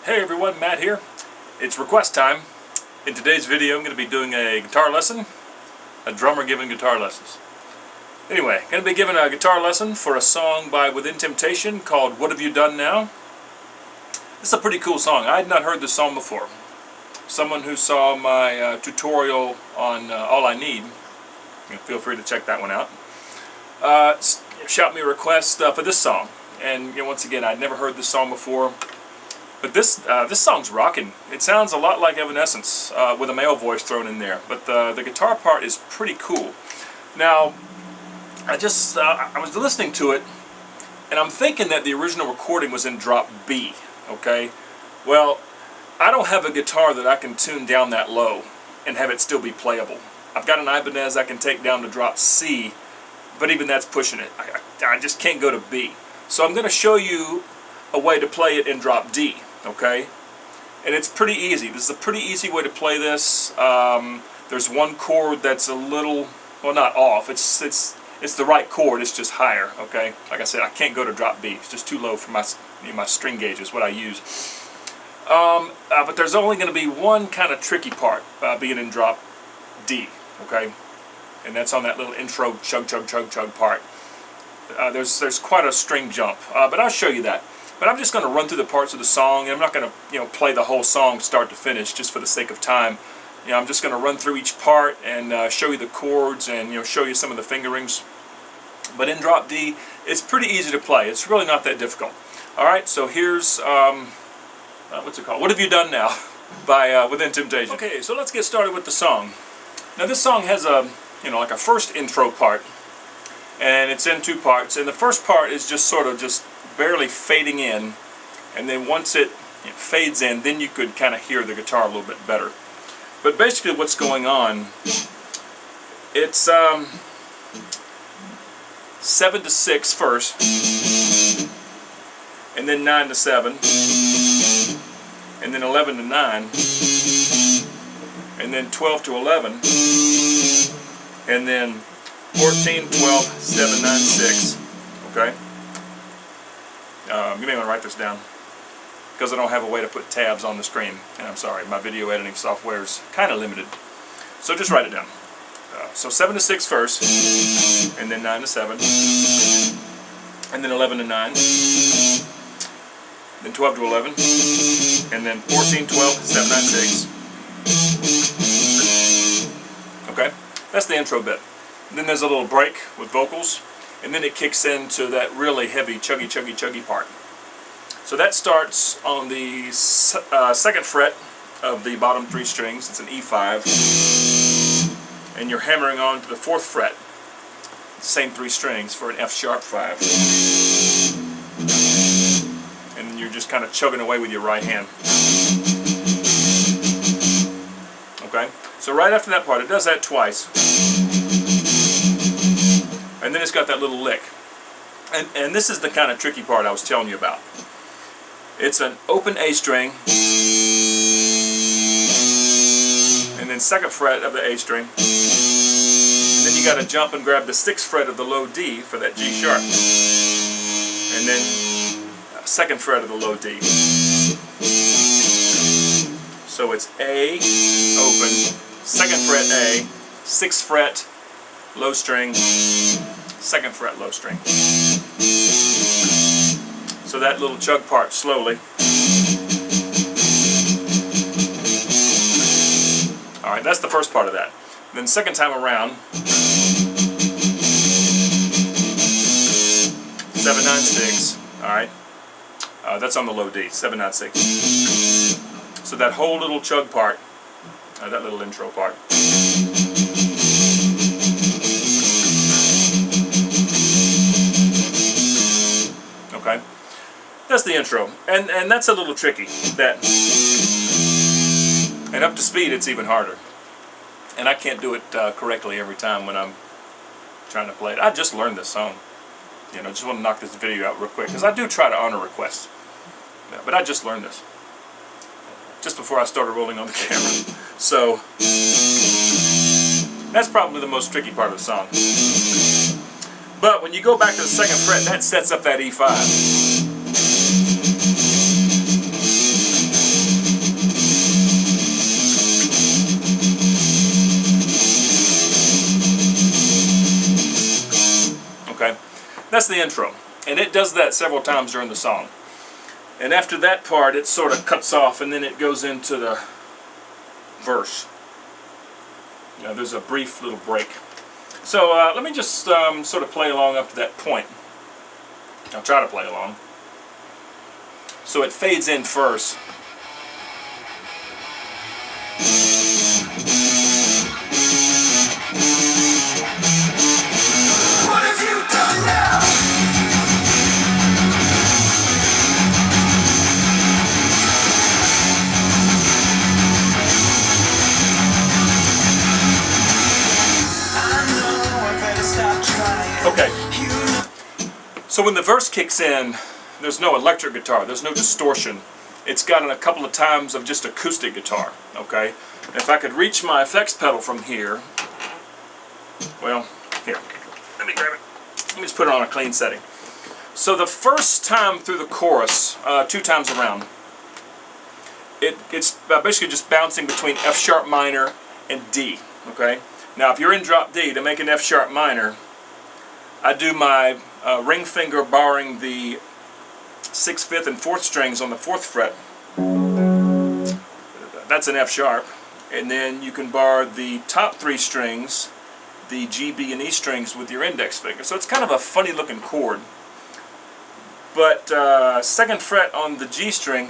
Hey everyone, Matt here. It's request time. In today's video I'm going to be doing a guitar lesson, a drummer giving guitar lessons. Anyway, going to be giving a guitar lesson for a song by Within Temptation called What Have You Done Now? This is a pretty cool song. I had not heard this song before. Someone who saw my tutorial on All I Need, feel free to check that one out, shot me a request for this song. And once again, I'd never heard this song before. But this song's rocking. It sounds a lot like Evanescence with a male voice thrown in there. But the guitar part is pretty cool. Now, I was listening to it, and I'm thinking that the original recording was in drop B. Okay, well, I don't have a guitar that I can tune down that low and have it still be playable. I've got an Ibanez I can take down to drop C, but even that's pushing it. I just can't go to B. So I'm going to show you a way to play it in drop D, okay? And it's pretty easy. This is a pretty easy way to play this. There's one chord that's a little, well, not off. It's the right chord. It's just higher, okay? Like I said, I can't go to drop B. It's just too low for my string gauge is what I use. But there's only going to be one kind of tricky part being in drop D, okay? And that's on that little intro chug chug chug chug part. There's quite a string jump, but I'll show you that. But I'm just going to run through the parts of the song, and I'm not going to play the whole song start to finish just for the sake of time. I'm just going to run through each part and show you the chords and show you some of the fingerings. But in drop D, it's pretty easy to play. It's really not that difficult. All right, so here's what's it called? What Have You Done Now? By Within Temptation. Okay, so let's get started with the song. Now this song has a like a first intro part. And it's in two parts, and the first part is just sort of just barely fading in, and then once it fades in, then you could kind of hear the guitar a little bit better. But basically what's going on, it's 7 to 6 first, and then 9 to 7, and then 11 to 9, and then 12 to 11, and then 14, 12, 7, 9, 6. Okay? You may want to write this down because I don't have a way to put tabs on the screen. And I'm sorry, my video editing software is kind of limited. So just write it down. So 7 to 6 first, and then 9 to 7, and then 11 to 9, then 12 to 11, and then 14, 12, 7, 9, 6. Okay? That's the intro bit. Then there's a little break with vocals, and then it kicks into that really heavy chuggy chuggy chuggy part. So that starts on the second fret of the bottom 3 strings. It's an E5, and you're hammering on to the 4th fret, same 3 strings, for an F sharp 5. And then you're just kind of chugging away with your right hand. Okay, so right after that part, it does that twice. And then it's got that little lick. And this is the kind of tricky part I was telling you about. It's an open A string, and then 2nd fret of the A string. And then you got to jump and grab the 6th fret of the low D for that G sharp. And then 2nd fret of the low D. So it's A, open, 2nd fret A, 6th fret, low string, 2nd fret low string. So that little chug part slowly. Alright, that's the first part of that. Then second time around, 7, 9, 6. Alright, that's on the low D, 7, 9, 6. So that whole little chug part, that little intro part. Okay, that's the intro, and that's a little tricky. And up to speed, it's even harder. And I can't do it correctly every time when I'm trying to play it. I just learned this song. Just want to knock this video out real quick because I do try to honor requests. But I just learned this just before I started rolling on the camera. So that's probably the most tricky part of the song. But when you go back to the 2nd fret, that sets up that E5. That's the intro, and it does that several times during the song. And after that part, it sort of cuts off, and then it goes into the verse. Now, there's a brief little break. So let me just sort of play along up to that point. I'll try to play along. So it fades in first. What have you done now? Okay. So when the verse kicks in, there's no electric guitar, there's no distortion. It's got a couple of times of just acoustic guitar, okay? If I could reach my effects pedal from here, well, here, let me grab it. Let me just put it on a clean setting. So the first time through the chorus, 2 times around, it's basically just bouncing between F sharp minor and D, okay? Now if you're in drop D, to make an F sharp minor, I do my ring finger barring the 6th, 5th, and 4th strings on the 4th fret. That's an F sharp. And then you can bar the top 3 strings, the G, B, and E strings with your index finger. So it's kind of a funny looking chord. But 2nd fret on the G string,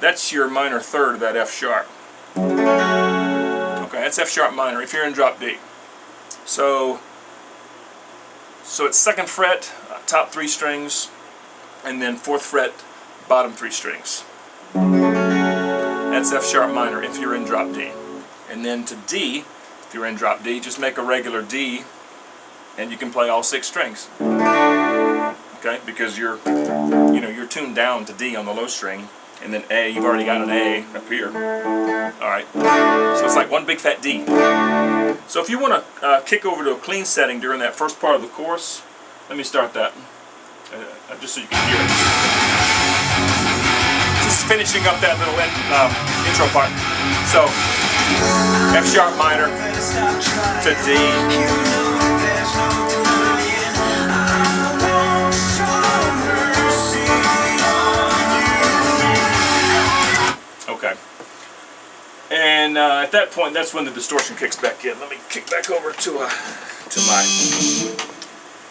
that's your minor 3rd of that F sharp. Okay, that's F sharp minor if you're in drop D. So it's 2nd fret, top 3 strings, and then 4th fret, bottom 3 strings. That's F sharp minor if you're in drop D. And then to D, if you're in drop D, just make a regular D, and you can play all 6 strings. Okay, because you're tuned down to D on the low string, and then A, you've already got an A up here. All right, so it's like one big fat D. So if you want to kick over to a clean setting during that first part of the chorus, let me start that, just so you can hear it. Just finishing up that little intro part. So, F sharp minor to D. Okay. And at that point, that's when the distortion kicks back in. Let me kick back over to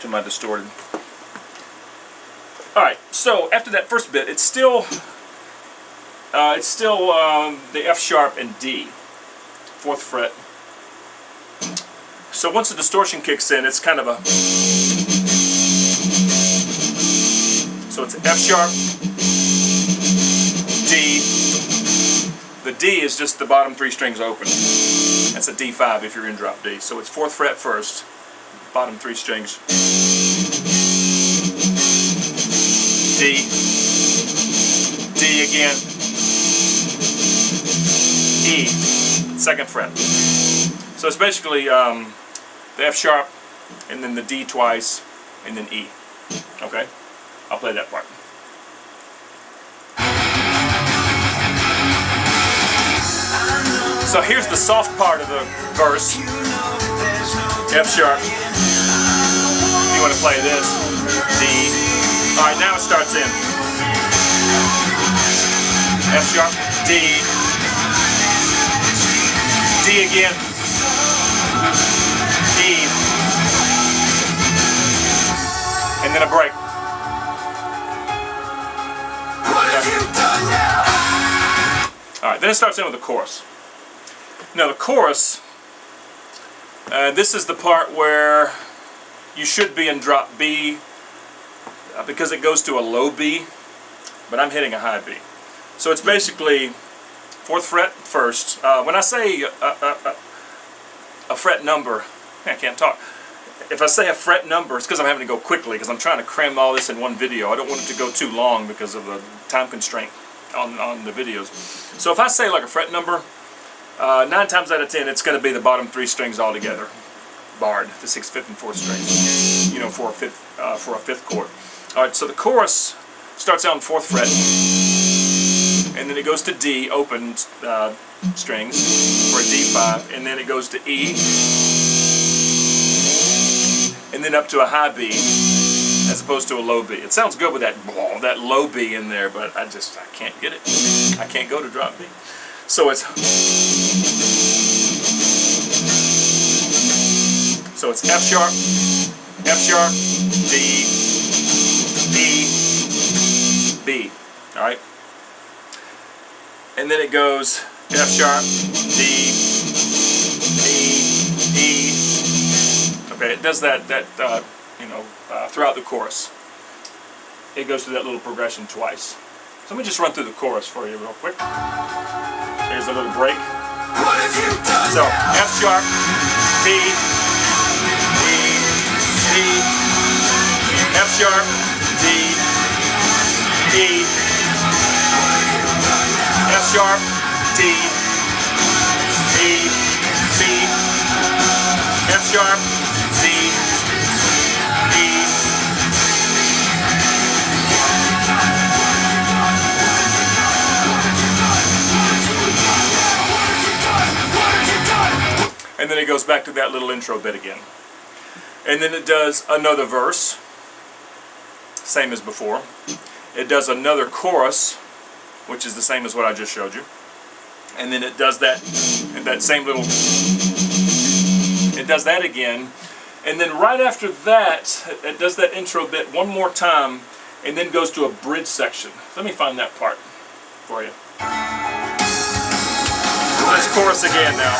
my distorted. All right. So after that first bit, it's still the F sharp and D, 4th fret. So once the distortion kicks in, it's kind of a. So it's F sharp, D. The D is just the bottom 3 strings open. That's a D5 if you're in drop D. So it's 4th fret first, bottom 3 strings. D, D again, E, 2nd fret. So it's basically the F sharp, and then the D twice, and then E. Okay? I'll play that part. So here's the soft part of the verse, F sharp. You want to play this, D. Alright, now it starts in F sharp, D, D again, E, and then a break. What have you done now? Alright, then it starts in with the chorus. Now the chorus, this is the part where you should be in drop B because it goes to a low B, but I'm hitting a high B. So it's basically 4th fret first. When I say a fret number, I can't talk. If I say a fret number, it's because I'm having to go quickly because I'm trying to cram all this in one video. I don't want it to go too long because of the time constraint on the videos. So if I say like a fret number, 9 times out of 10, it's going to be the bottom 3 strings all together, barred, the 6th, 5th, and 4th strings, for a 5th chord. All right, so the chorus starts out on 4th fret, and then it goes to D, open strings for a D5, and then it goes to E, and then up to a high B, opposed to a low B. It sounds good with that low B in there, but I can't get it. I can't go to drop B. So it's F sharp, D, B, B. All right. And then it goes F sharp, D, E, E. Okay, it does that throughout the chorus. It goes through that little progression twice. So let me just run through the chorus for you real quick. Here's a little break. So F sharp, D, E, D, F sharp, D, E, F sharp, D, E, B, F sharp, D, E. And then it goes back to that little intro bit again. And then it does another verse, same as before. It does another chorus, which is the same as what I just showed you. And then it does that same little, it does that again. And then right after that, it does that intro bit one more time, and then goes to a bridge section. Let me find that part for you. Let's chorus again now.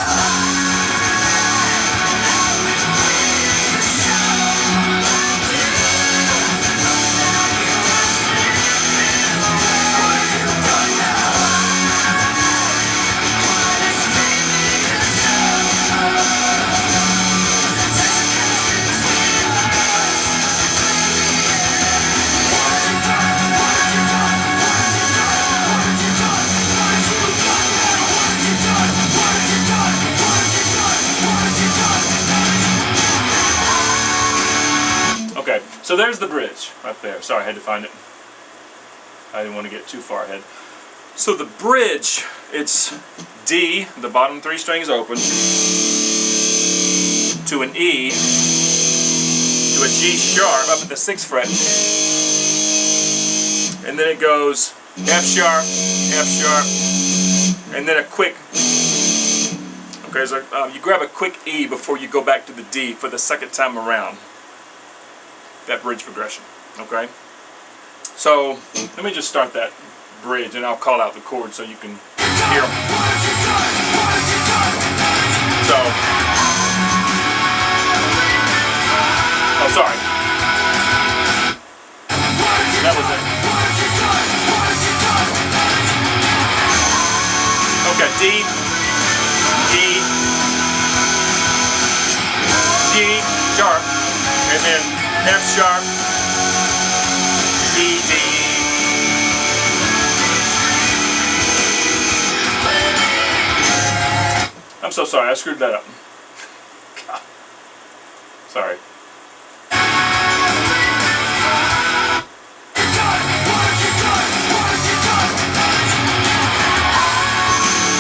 Okay, so there's the bridge right there. Sorry, I had to find it. I didn't want to get too far ahead. So the bridge, it's D, the bottom three strings open, to an E, to a G sharp up at the 6th fret, and then it goes F sharp, and then a quick, okay, so you grab a quick E before you go back to the D for the second time around. That bridge progression, okay? So let me just start that bridge and I'll call out the chords so you can hear them. So, oh sorry, that was it. Okay, D, E, G sharp, and then F sharp, E, D. I'm so sorry, I screwed that up. God. Sorry.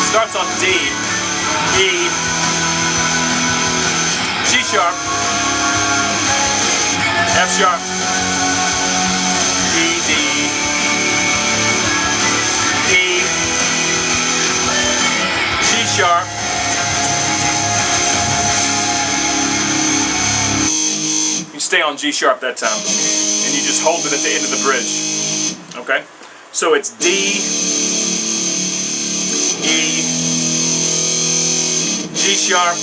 Starts on D, E, G sharp, F sharp, E, D, E, G sharp, you stay on G sharp that time, and you just hold it at the end of the bridge, okay? So it's D, E, G sharp,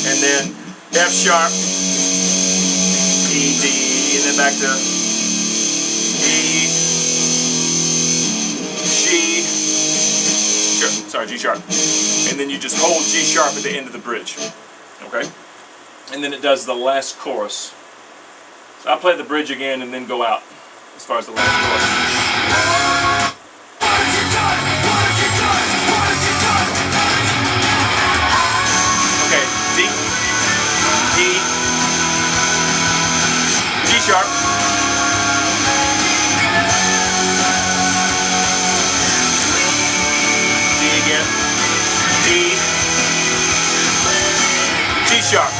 and then F sharp, E, D, and then back to E, G, G sharp, and then you just hold G sharp at the end of the bridge, okay? And then it does the last chorus. So I'll play the bridge again and then go out as far as the last chorus. Okay, D, E, G sharp, D again, D, G sharp,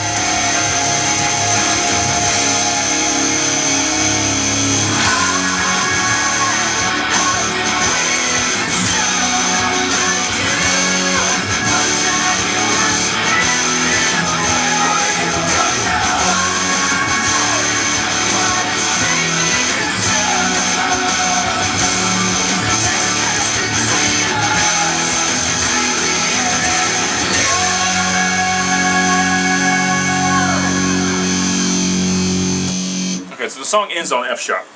song ends on F sharp,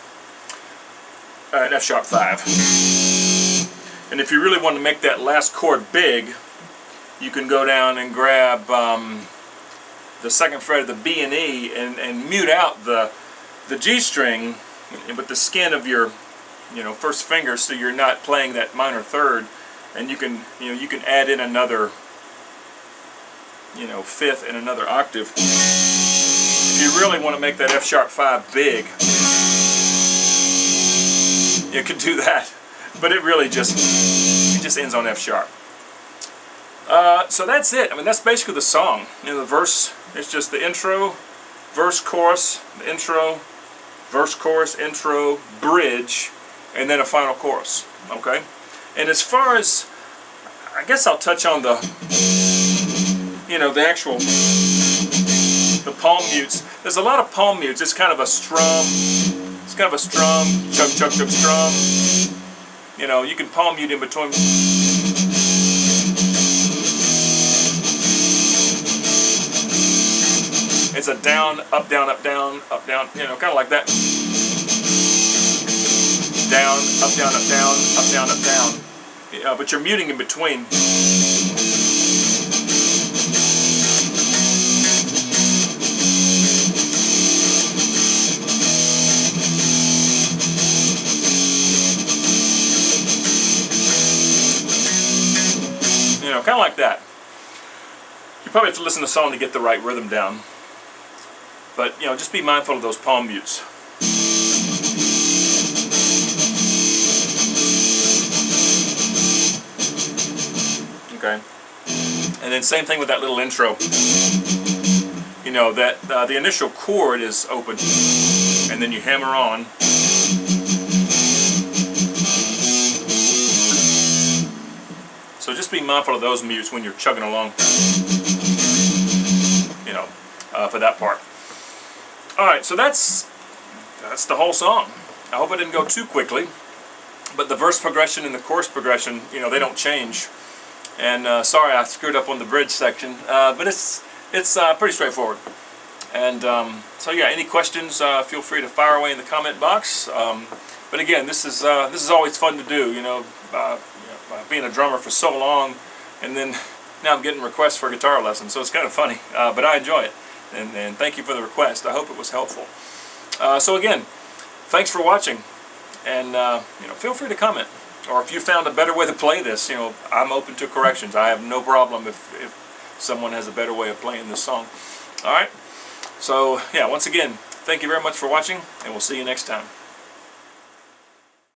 an F sharp 5. And if you really want to make that last chord big, you can go down and grab the second fret of the B and E and mute out the G string with the skin of your first finger, so you're not playing that minor third, and you can add in another fifth and another octave. If you really want to make that F sharp 5 big, you can do that, but it really just ends on F sharp. So that's it. I mean, that's basically the song. The verse, it's just the intro, verse, chorus, the intro, verse, chorus, intro, bridge, and then a final chorus. Okay? And as far as, I guess I'll touch on the actual, the palm mutes. There's a lot of palm mutes. It's kind of a strum. It's kind of a strum, chug, chug, chug, strum. You can palm mute in between. It's a down, up, down, up, down, up, down, kind of like that. Down, up, down, up, down, up, down, up, down. But you're muting in between. Kind of like that. You probably have to listen to the song to get the right rhythm down. But, just be mindful of those palm mutes. Okay. And then same thing with that little intro. That the initial chord is open, and then you hammer on. So just be mindful of those mutes when you're chugging along, for that part. Alright, so that's the whole song. I hope I didn't go too quickly, but the verse progression and the chorus progression, they don't change. And sorry I screwed up on the bridge section, but it's pretty straightforward. And so yeah, any questions, feel free to fire away in the comment box. But again, this is always fun to do, being a drummer for so long, and then now I'm getting requests for guitar lessons, so it's kind of funny, but I enjoy it, and thank you for the request. I hope it was helpful. So again, thanks for watching, and feel free to comment, or if you found a better way to play this, I'm open to corrections. I have no problem if someone has a better way of playing this song. Alright, so yeah, once again, thank you very much for watching, and we'll see you next time.